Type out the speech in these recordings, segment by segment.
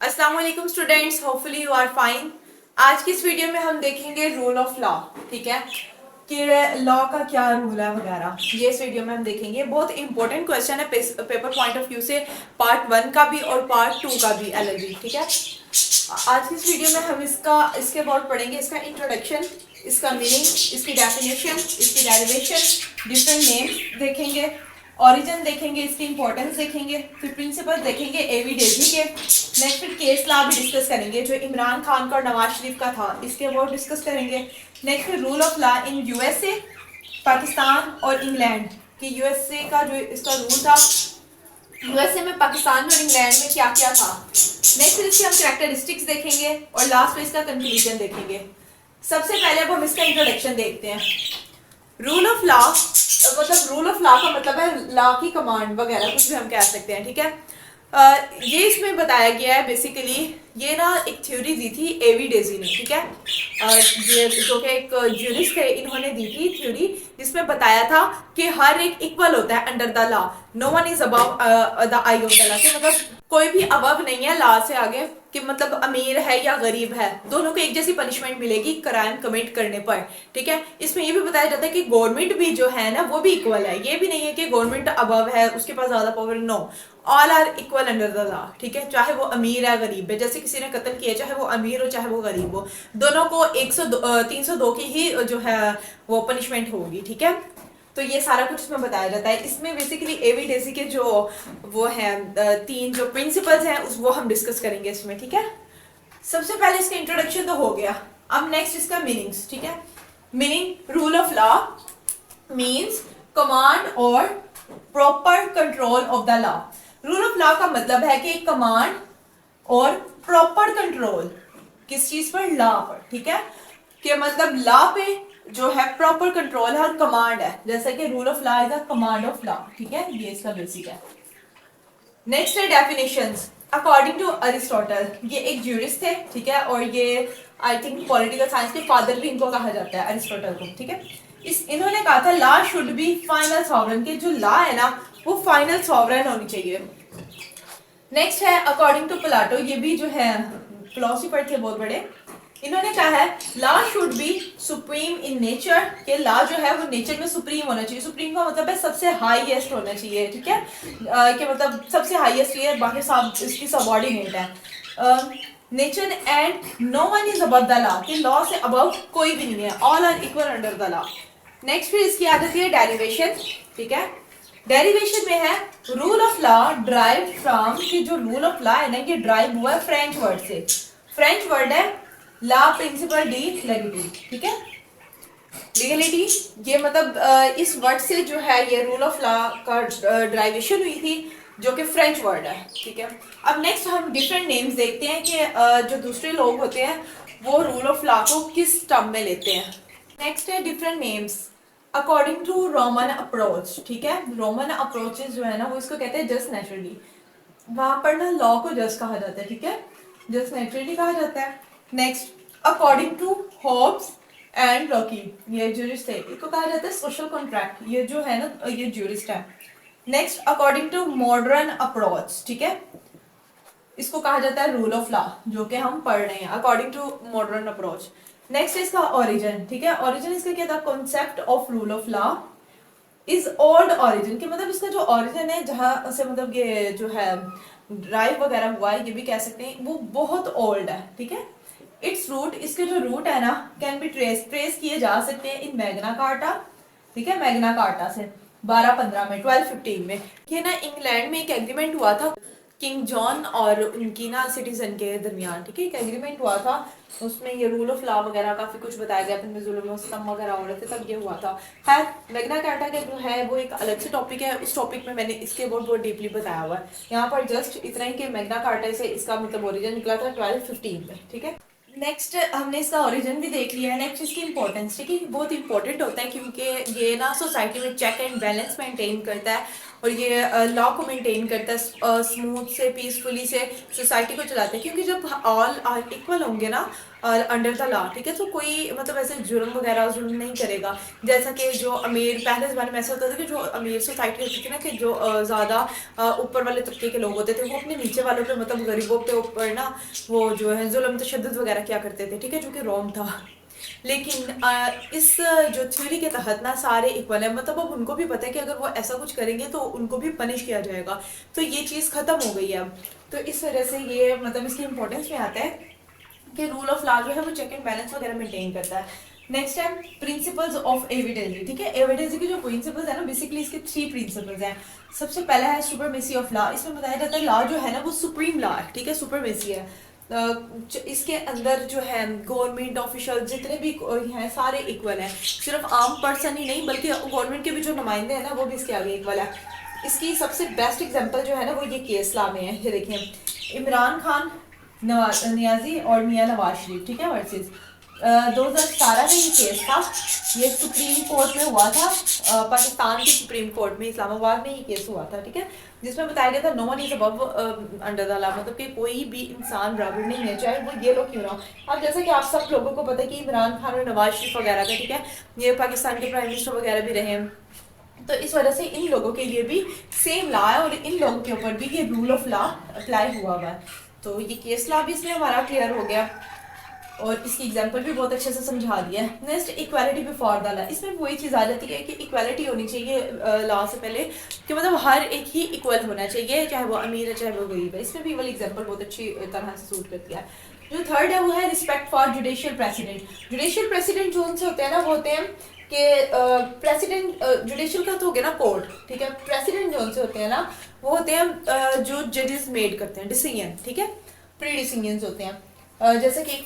अस्सलाम वालेकुम students, hopefully you are fine. आज की इस वीडियो में हम देखेंगे रूल ऑफ लॉ। ठीक है, कि लॉ का क्या रूल है वगैरह, ये इस वीडियो में हम देखेंगे। बहुत इंपॉर्टेंट क्वेश्चन है पेपर पॉइंट ऑफ व्यू से, पार्ट 1 का भी और पार्ट 2 का भी एलएलबी। ठीक है, आज की इस वीडियो में हम इसके अबाउट पढ़ेंगे, इसका इंट्रोडक्शन, इसका मीनिंग, इसकी डेफिनेशन, इसकी डेरिवेशन, डिफरेंट नेम्स देखेंगे, ओरिजिन देखेंगे, इसकी इंपॉर्टेंस देखेंगे, फिर प्रिंसिपल देखेंगे एवी डेजी के। नेक्स्ट फिर केस लॉ भी डिस्कस करेंगे जो इमरान खान का और नवाज शरीफ का था, इसके अबाउट डिस्कस करेंगे। नेक्स्ट फिर rule of law in USA, Pakistan और इंग्लैंड, कि यूएसए का जो इसका रूल था, यूएसए में, पाकिस्तान में और इंग्लैंड में क्या क्या था। नेक्स्ट फिर इसकी हम कैरेक्टरिस्टिक्स देखेंगे और लास्ट में इसका कंक्लूजन देखेंगे। सबसे पहले अब हम इसका इंट्रोडक्शन देखते हैं। रूल ऑफ लॉ मतलब रूल ऑफ लॉ का मतलब है लॉ की कमांड वगैरह, कुछ भी हम कह सकते हैं। ठीक है, ये इसमें बताया गया है बेसिकली, ये ना एक थ्योरी दी थी एवी डेजी ने। ठीक है, ये जो कि एक ज्यूरिस्ट थे, इन्होंने दी थी थ्योरी जिसमें बताया था कि हर एक इक्वल होता है under the law, no one is above the eye of the law, कि मतलब कोई भी अबव नहीं है लॉ से आगे, कि मतलब अमीर है या गरीब है, दोनों को एक जैसी पनिशमेंट मिलेगी क्राइम कमिट करने पर। ठीक है, इसमें ये भी बताया जाता है कि गवर्नमेंट भी जो है ना वो भी इक्वल है, ये भी नहीं है कि गवर्नमेंट अबव है, उसके पास ज्यादा power, no, all are equal under the law. ठीक है, चाहे वो अमीर है गरीब है, जैसे किसी ने कत्ल किया, चाहे वो अमीर हो चाहे वो गरीब हो, दोनों को 302 की ही जो है वो पनिशमेंट होगी। ठीक है, तो ये सारा कुछ इसमें बताया जाता है। इसमें बेसिकली एवी डेजी के जो वो है 3 जो प्रिंसिपल्स हैं वो हम डिस्कस करेंगे इसमें। ठीक है, सबसे पहले इसका इंट्रोडक्शन तो हो गया, अब नेक्स्ट इसका मीनिंग्स। ठीक है, meaning, rule of law means command और proper control of the law. Rule of law का मतलब है कि कमांड और प्रॉपर कंट्रोल किस चीज पर, लॉ पर। ठीक है, कि मतलब लॉ पे जो है प्रॉपर कंट्रोल है और कमांड है, जैसे कि rule of law is a command of law. ठीक है, ये इसका बेसिक है। नेक्स्ट है डेफिनेशंस। अकॉर्डिंग टू अरिस्टोटल, ये एक ज्यूरिस्ट थे। ठीक है, और ये आई थिंक पॉलिटिकल साइंस के फादर भी इनको कहा जाता है, अरिस्टोटल को। ठीक है, इन्होंने कहा था law should be final sovereign, के जो लॉ है ना वो फाइनल सॉवरेन होनी चाहिए। नेक्स्ट है अकॉर्डिंग टू प्लाटो, ये भी जो है फिलोसोफर थे बहुत बड़े, इन्होंने कहा है law should be supreme in nature, के लॉ जो है वो नेचर में सुप्रीम होना चाहिए। सुप्रीम का मतलब है सबसे हाईएस्ट होना चाहिए। ठीक है, कि मतलब सबसे हाईएस्ट ये, बाकी सब इसकी सबऑर्डिनेट है। Nature and no one is above the law, कि लॉ से अबव कोई भी नहीं है, all are equal under the law. Next फिर इसकी आ जाती है डेरिवेशन। ठीक है, डेरिवेशन में है rule of law drive from, कि जो रूल ऑफ लॉ है ना ये ड्राइव हुआ है फ्रेंच वर्ड से। फ्रेंच वर्ड है लॉ प्रिंसिपल डी लेगिटी। ठीक है, लीगलिटी, ये मतलब इस वर्ड से जो है ये रूल ऑफ लॉ का ड्राइवेशन हुई थी, जो कि फ्रेंच वर्ड है। ठीक है, अब नेक्स्ट हम डिफरेंट नेम्स देखते हैं कि जो दूसरे लोग होते हैं वो रूल ऑफ लॉ को किस टर्म में लेते हैं। नेक्स्ट है different names according to Roman approach. ठीक है, रोमन अप्रोचेस जो है ना वो इसको कहते हैं जस्ट नेचुरली, वहां पर ना लॉ को जस्ट कहा जाता है। ठीक है, जस्ट नेचुरली कहा जाता है। Next according to Hobbes and Locke, ये ज्यूरिस्ट है, इसको कहा जाता है सोशल कॉन्ट्रैक्ट, ये जो है ना ये ज्यूरिस्ट है। Next according to modern approach, ठीक है, इसको कहा जाता है रूल ऑफ लॉ, जो कि हम पढ़ रहे हैं according to modern approach. Next इसका ओरिजिन। ठीक है, ओरिजिन इसका क्या था, concept of rule of law is old origin, कि मतलब इसका जो ओरिजिन है जहां से मतलब ये जो है ड्राइव वगैरह हुआ है, ये भी कह सकते हैं, वो बहुत ओल्ड है। ठीक है, इट्स रूट, इसके जो रूट है ना कैन बी ट्रेस किए जा सकते हैं इन मैग्ना कार्टा। ठीक है, मैग्ना कार्टा से 1215 में, 1215 में, ये ना इंग्लैंड में एक एग्रीमेंट हुआ था किंग जॉन और उनकी ना सिटीजन के दरमियान। ठीक है, एक एग्रीमेंट हुआ था, उसमें ये रूल ऑफ लॉ वगैरह काफी कुछ बताया गया, फिर जुल्म सितम वगैरह हो रहे थे, तब ये हुआ था। खैर, मैग्ना कार्टा का जो है वो एक अलग से टॉपिक है, उस टॉपिक में मैंने इसके बहुत डीपली बताया हुआ है। यहाँ पर जस्ट इतना ही कि मैग्ना कार्टा से इसका मतलब ओरिजिन निकला था 1215 में। ठीक है, नेक्स्ट हमने इसका ओरिजिन भी देख लिया है। नेक्स्ट इसकी इंपॉर्टेंस, ठीक है, बहुत इंपॉर्टेंट होता है क्योंकि ये ना सोसाइटी में चेक एंड बैलेंस मेंटेन करता है और ये लॉ को मेंटेन करता है, स्मूथ से पीसफुली से सोसाइटी को चलाता है। क्योंकि जब ऑल आर इक्वल होंगे ना अंडर द लॉ, ठीक है, तो कोई मतलब ऐसे जुर्म वगैरह जुर्म नहीं करेगा। जैसा कि जो अमीर, पहले ज़माने में ऐसा होता था कि जो अमीर सोसाइटी होती थी ना, कि जो ज़्यादा ऊपर वाले तबके के लोग होते थे वो अपने नीचे वालों पे मतलब गरीबों के ऊपर ना वो जो है जुल्म तशद्दुद वगैरह क्या करते थे, ठीक है, जो कि रॉन्ग था। लेकिन इस जो थ्योरी के तहत ना सारे इक्वल है, मतलब अब उनको भी पता है कि अगर वो ऐसा कुछ करेंगे तो उनको भी पनिश किया जाएगा, तो ये चीज़ ख़त्म हो गई है अब। तो इस वजह से ये मतलब इसकी इंपॉर्टेंस में आता है कि रूल ऑफ लॉ जो है वो चेक एंड बैलेंस वगैरह मेंटेन करता है। नेक्स्ट है प्रिंसिपल्स ऑफ एविडेंसी, ठीक है। एविडेंसी की जो प्रिंसिपल्स है ना, बेसिकली इसके 3 प्रिंसिपल्स हैं। सबसे पहला है सुपरमेसी ऑफ लॉ। इसमें बताया जाता है लॉ जो है ना वो सुप्रीम लॉ है, ठीक है, सुपरमेसी है। इसके अंदर जो है गवर्नमेंट ऑफिशियल जितने भी हैं सारे इक्वल हैं, सिर्फ आम पर्सन ही नहीं बल्कि गवर्नमेंट के भी जो नुमाइंदे हैं ना वो भी इसके आगे इक्वल है। इसकी सबसे बेस्ट एग्जांपल जो है ना वो ये केस लॉ में है। ये देखिए, इमरान खान, नियाजी और मियां नवाज शरीफ, ठीक है, वर्सेस 2017 में ये केस था। ये सुप्रीम कोर्ट में हुआ था, पाकिस्तान की सुप्रीम कोर्ट में इस्लामाबाद में ये केस हुआ था, ठीक है, जिसमें बताया गया था no one is above under the law, मतलब कि कोई भी इंसान बराबर नहीं है चाहे वो ये लोग क्यों ना हो। अब जैसा कि आप सब लोगों को पता है कि इमरान खान और नवाज शरीफ वगैरह का, ठीक है, ये पाकिस्तान के प्राइम मिनिस्टर वगैरह भी रहे हैं, तो इस वजह से इन लोगों के लिए भी सेम लॉ है और इन लोगों के ऊपर भी ये रूल ऑफ लॉ अप्लाई हुआ है। तो ये केस लॉ भी इसमें हमारा क्लियर हो गया और इसकी एग्जांपल भी बहुत अच्छे से समझा दिया है। Next, equality before the law. इसमें वही चीज़ आ जाती है कि इक्वालिटी होनी चाहिए लॉ से पहले, कि मतलब हर एक ही इक्वल होना चाहिए, चाहे वो अमीर है चाहे वो गरीब है। इसमें भी वाली एग्जांपल बहुत अच्छी तरह से सूट करती है। जो थर्ड है वो है respect for judicial president. Judicial president जो उनसे होते हैं ना वो होते हैं कि प्रेसिडेंट, जुडिशियल का तो हो गया ना कोर्ट, ठीक है, प्रेसिडेंट जो उनसे होते हैं ना वो होते हैं जो जजेस मेड करते हैं डिसीजन, ठीक है, प्री डिसीजन होते हैं। जैसे कि एक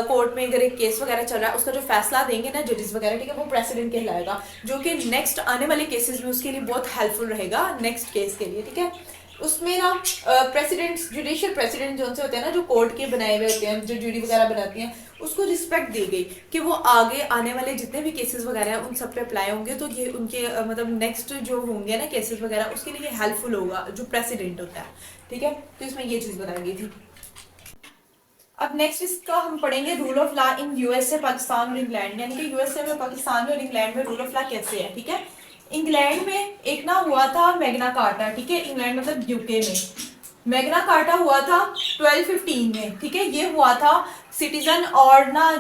कोर्ट में अगर एक केस वगैरह चल रहा है उसका जो फैसला देंगे ना जजेस वगैरह, ठीक है, वो प्रेसिडेंट कहलाएगा, जो कि नेक्स्ट आने वाले केसेस में उसके लिए बहुत हेल्पफुल रहेगा नेक्स्ट केस के लिए, ठीक है। उसमें ना प्रेसिडेंट, जुडिशियल प्रेसिडेंट जो उनसे होते हैं ना, जो कोर्ट के बनाए हुए होते हैं, जो जूरी वगैरह बनाती हैं, उसको रिस्पेक्ट दी गई कि वो आगे आने वाले जितने भी केसेस वगैरह हैं उन सब पे अप्लाई होंगे, तो ये उनके मतलब नेक्स्ट जो होंगे ना केसेस वगैरह उसके लिए हेल्पफुल होगा जो प्रेसिडेंट होता है, ठीक है। तो इसमें ये चीज़ बताई गई थी। अब नेक्स्ट इसका हम पढ़ेंगे rule of law in USA, Pakistan और इंग्लैंड, यानी कि यूएसए में, पाकिस्तान में और इंग्लैंड में रूल ऑफ लॉ कैसे है, ठीक है। इंग्लैंड में एक ना हुआ था मैग्ना कार्टा, ठीक है, इंग्लैंड मतलब यूके में मैग्ना कार्टा हुआ था 1215 में, ठीक है। ये हुआ था सिटीजन और ना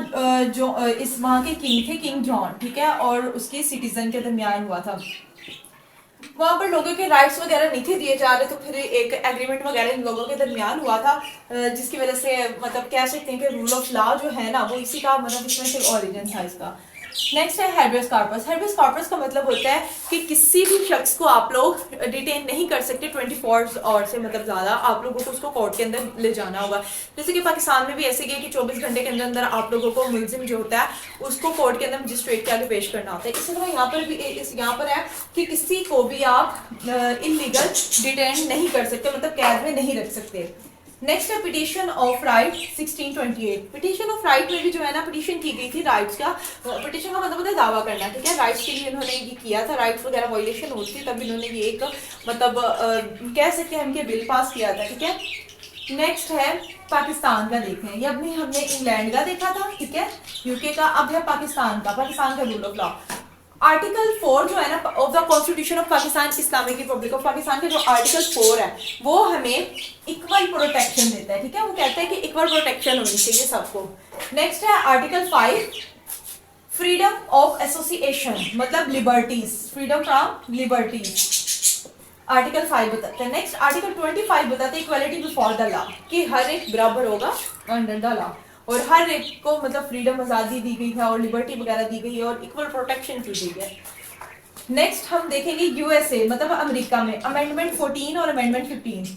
जो इस वहाँ के किंग थे, किंग जॉन, ठीक है, और उसके सिटीजन के दरमियान हुआ था। वहाँ पर लोगों के राइट्स वगैरह नहीं थे दिए जा रहे, तो फिर एक एग्रीमेंट वगैरह इन लोगों के दरमियान हुआ था, जिसकी वजह से मतलब कह सकते हैं कि रूल ऑफ लॉ जो है ना वो इसी का मतलब इसमें से ओरिजिन था इसका। नेक्स्ट है हैbeas corpus। हैbeas corpus का मतलब होता है कि किसी भी शख्स को आप लोग डिटेन नहीं कर सकते 24 आवर से मतलब ज़्यादा, आप लोगों को उसको कोर्ट के अंदर ले जाना होगा। जैसे कि पाकिस्तान में भी ऐसे ही कि 24 घंटे के अंदर अंदर आप लोगों को मुलजिम जो होता है उसको कोर्ट के अंदर मजिस्ट्रेट के आगे पेश करना होता है। इसी तरह यहाँ पर भी यहाँ पर है कि किसी को भी आप इलीगल डिटेन नहीं कर सकते, मतलब कैद में नहीं रख सकते। नेक्स्ट है petition of right 1628। Petition of right में भी जो है ना पिटीशन की गई थी राइट्स का। पिटीशन का मतलब होता है दावा करना, ठीक है, राइट्स के लिए इन्होंने ये किया था, राइट्स वगैरह वायलेशन होती थी तब इन्होंने ये एक मतलब कह सकते हैं इनके बिल पास किया था, ठीक है। नेक्स्ट है पाकिस्तान का, देखते हैं, ये अभी हमने इंग्लैंड का देखा था, ठीक है, यूके का, अब है पाकिस्तान का, पाकिस्तान का रूल ऑफ लॉ। आर्टिकल 4 जो है ना of the constitution of Pakistan Islamic Republic of Pakistan के जो आर्टिकल 4 है वो हमें इक्वल प्रोटेक्शन देता है, ठीक है, वो कहता है कि इक्वल प्रोटेक्शन होनी चाहिए सबको। नेक्स्ट है आर्टिकल 5 फ्रीडम ऑफ एसोसिएशन, मतलब liberties, freedom from liberties, article 5 बताते हैं। नेक्स्ट आर्टिकल 25 बताते हैं इक्वालिटी बिफोर द लॉ, कि हर एक बराबर होगा अंडर द लॉ और हर एक को मतलब फ्रीडम आज़ादी दी गई है और लिबर्टी वगैरह दी गई है और इक्वल प्रोटेक्शन की गई है। नेक्स्ट हम देखेंगे यूएसए मतलब अमेरिका में, अमेंडमेंट 14 और अमेंडमेंट 15।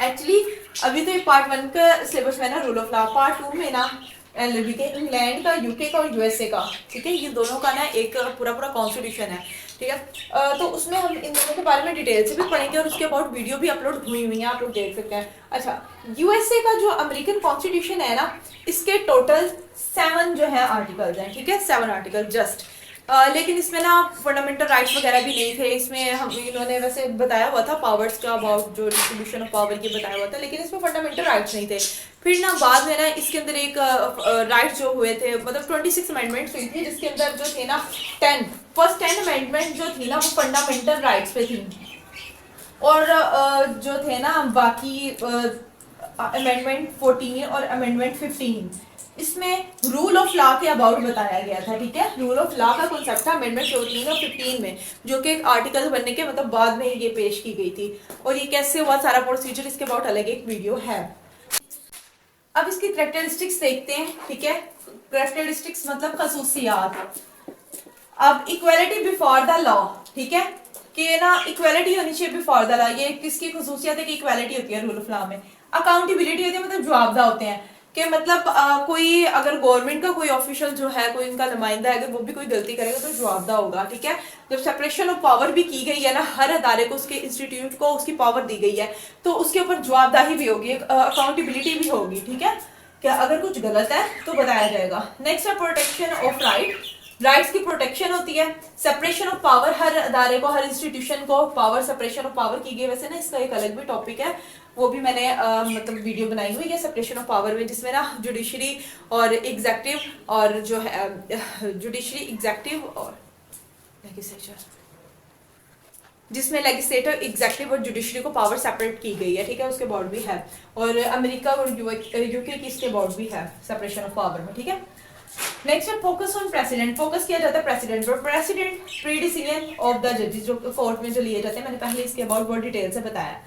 एक्चुअली अभी तो ये पार्ट 1 का सिलेबस में ना रूल ऑफ लॉ, पार्ट 2 में ना एलएलबी के इंग्लैंड का, यूके का और यूएसए का, ठीक है, ये दोनों का ना एक पूरा कॉन्स्टिट्यूशन है, ठीक है। तो उसमें हम इन दोनों के बारे में डिटेल से भी पढ़ेंगे और उसके अबाउट वीडियो भी अपलोड हुई है, आप लोग देख सकते हैं। अच्छा, यूएसए का जो अमेरिकन कॉन्स्टिट्यूशन है ना इसके टोटल 7 जो है आर्टिकल्स हैं, ठीक है, 7 आर्टिकल जस्ट। लेकिन इसमें ना फंडामेंटल राइट्स वगैरह भी नहीं थे। इसमें हम इन्होंने वैसे बताया हुआ था पावर्स का, अबाउट जो डिस्ट्रीब्यूशन ऑफ पावर की बताया हुआ था, लेकिन इसमें फंडामेंटल राइट्स नहीं थे। फिर ना बाद में ना इसके अंदर एक राइट्स जो हुए थे, मतलब 26 अमेंडमेंट्स हुई थी, जिसके अंदर जो थे ना फर्स्ट 10 अमेंडमेंट जो थी ना वो फंडामेंटल राइट्स पे थी, और जो थे ना बाकी अमेंडमेंट 14 और अमेंडमेंट 15 इसमें रूल ऑफ लॉ के अबाउट बताया गया था। ठीक है, रूल ऑफ लॉ का कॉन्सेप्ट था अमेंडमेंट 14 और 15 में, जो कि एक आर्टिकल बनने के मतलब बाद में ये पेश की गई थी। और ये कैसे हुआ सारा प्रोसीजर, इसके अबाउट अलग एक वीडियो है। अब इसकी कैरेक्टरिस्टिक्स देखते हैं। ठीक है, कैरेक्टरिस्टिक्स मतलब खसूसियात। अब इक्वालिटी बिफोर द लॉ, ठीक है, कि ना इक्वालिटी होनी चाहिए बिफोर द लॉ। ये किसकी खसूसियत है कि इक्वालिटी होती है रूल ऑफ लॉ में। अकाउंटेबिलिटी होती है, मतलब जवाबदा होते हैं कि मतलब कोई अगर गवर्नमेंट का कोई ऑफिशियल जो है, कोई उनका नुमाइंदा है, अगर वो भी कोई गलती करेगा तो जवाबदा होगा। ठीक है, जब सेपरेशन ऑफ पावर भी की गई है ना, हर अदारे को, उसके इंस्टीट्यूट को उसकी पावर दी गई है, तो उसके ऊपर जवाबदाही भी होगी, अकाउंटेबिलिटी भी होगी। ठीक है, क्या अगर कुछ गलत है तो बताया जाएगा। नेक्स्ट है प्रोटेक्शन ऑफ राइट्स की प्रोटेक्शन होती है। सेपरेशन ऑफ पावर, हर अदारे को, हर इंस्टीट्यूशन को पावर, सेपरेशन ऑफ पावर की गई। वैसे ना इसका एक अलग भी टॉपिक है, वो भी मैंने मतलब वीडियो बनाई हुई है सेपरेशन ऑफ पावर में, जिसमें ना जुडिशरी और एग्जेक्टिव और जो है जुडिशरी, एग्जेक्टिव और लेजिस्लेचर, जिसमें लेजिस्लेटिव, एग्जेक्टिव और जुडिशरी को पावर सेपरेट की गई है। ठीक है, उसके बोर्ड भी है, और अमेरिका और यूके की इसके बोर्ड भी है सेपरेशन ऑफ पावर में। ठीक है, नेक्स्ट है फोकस ऑन प्रेसिडेंट। फोकस किया जाता है प्रेसिडेंट पर। President pre decision of the जजेस, जो कोर्ट में जो लिए जाते हैं, मैंने पहले इसके अबाउट बहुत डिटेल से बताया।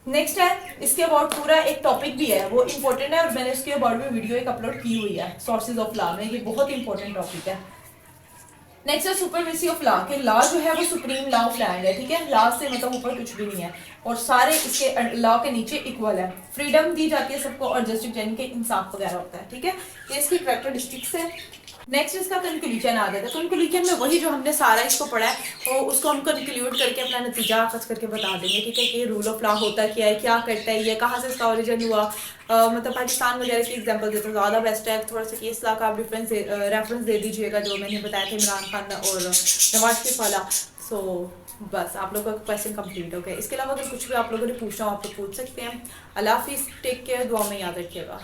नेक्स्ट है इसके अबाउट पूरा एक टॉपिक भी है, वो इंपॉर्टेंट है, और मैंने इसके अबाउट भी वीडियो एक अपलोड की हुई है सोर्सेज ऑफ लॉ में। ये बहुत इंपॉर्टेंट टॉपिक है। नेक्स्ट है सुपरमेसी ऑफ लॉ, कि लॉ जो है वो सुप्रीम लॉ ऑफ लैंड है। ठीक है, लॉ से मतलब ऊपर कुछ भी नहीं है, और सारे इसके लॉ के नीचे इक्वल है। फ्रीडम दी जाती है सबको, और जस्टिस यानी कि इंसाफ वगैरह होता है। ठीक है, ये इसकी कैरेक्टरिस्टिक्स है। नेक्स्ट इसका कंक्लूजन आ जाता है। कंक्लूजन में वही जो हमने सारा इसको पढ़ा है, तो उसको हम कंक्लूड करके अपना नतीजा खर्च करके बता देंगे। ठीक है, कि रूल ऑफ लॉ होता क्या है, क्या करता है, ये कहाँ से इसका ओरिजिन हुआ। मतलब पाकिस्तान वगैरह की एग्जांपल देते ज़्यादा बेस्ट है। थोड़ा सा केस लॉ का आप रेफरेंस दे दीजिएगा, जो मैंने बताया था इमरान खान और नवाज शरीफ वाला। सो बस आप लोगों का क्वेश्चन कंप्लीट हो गया। इसके अलावा अगर कुछ भी आप लोगों ने पूछना हो आप लोग पूछ सकते हैं। अल्लाह हाफिज़, टेक केयर, दुआ में याद रखिएगा।